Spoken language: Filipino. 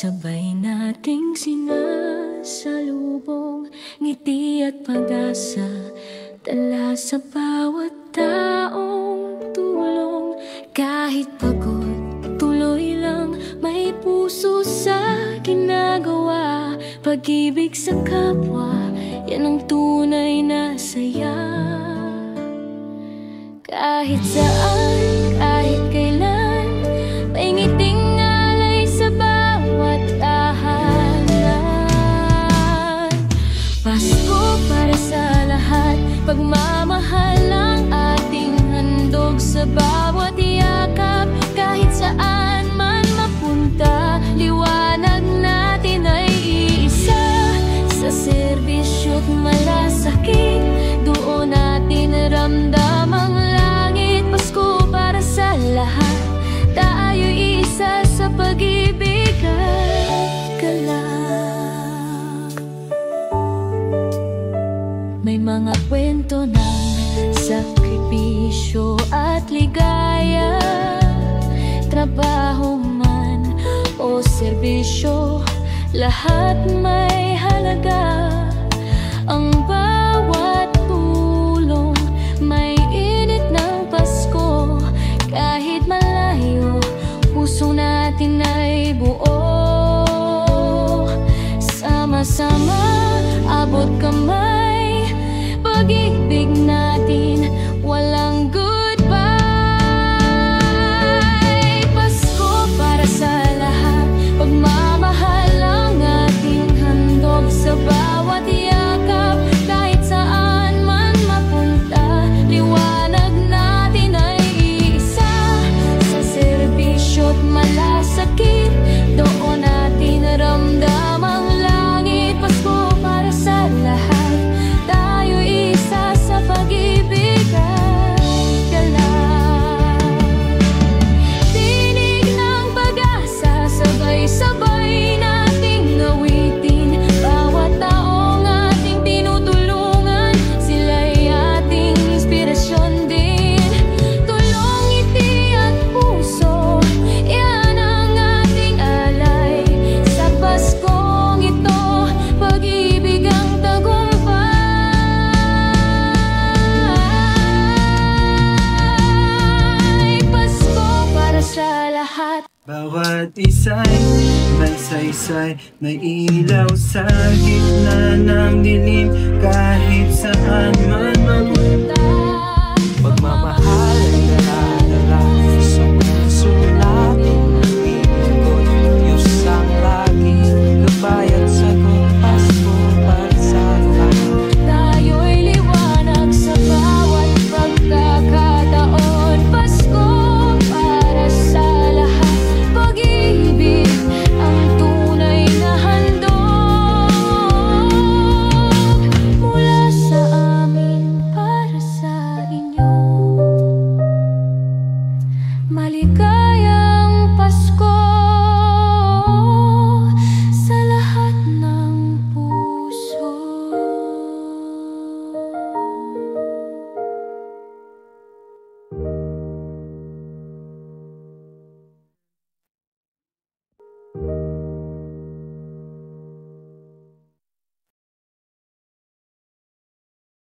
Sabay nating sinasalubong ngiti at pag-asa, dala sa bawat taong tulong. Kahit pagod, tuloy lang, may puso sa ginagawa. Pag-ibig sa kapwa, yan ang tunay na saya. Kahit saan, kahit kailan, may ngiting alay sa bawat tahanan. Pasko para sa lahat, pagmamahal ang ating handog sa bawat yakap. Kahit saan man mapunta, liwanag natin ay iisa. Sa serbisyo't malasakit, doon natin ramdam ang langit. Pasko para sa lahat, tayo isa sa pag-ibig at galak. May mga kwento ng sakripisyo at ligaya, trabaho man o serbisyo, lahat may halaga. Ang bawat tulong may init ng Pasko. Kahit malayo, puso natin ay buo. Sama-sama, abot kamay, pag-ibig natin walang goodbye. Pasko para sa lahat, pagmamahal ang ating handog sa bawat yakap. Kahit saan man mapunta, liwanag natin ay iisa. Sa serbisyo't malasakit, doon natin ramdam ang langit. Pasko para sa lahat, tayo isa sa pag-ibig at galak. Tinig ng pag-asa, sabay-sabay nating awitin. Bawat taong ating tinutulungan, sila'y ating inspirasyon din. Tulong, ngiti at puso, yan ang ating alay. Sa Paskong ito, pag-ibig ang tagumpay. Pasko para sa lahat. Bawat isa'y may saysay, may ilaw sa gitna ng dilim. Kahit saan man mapunta,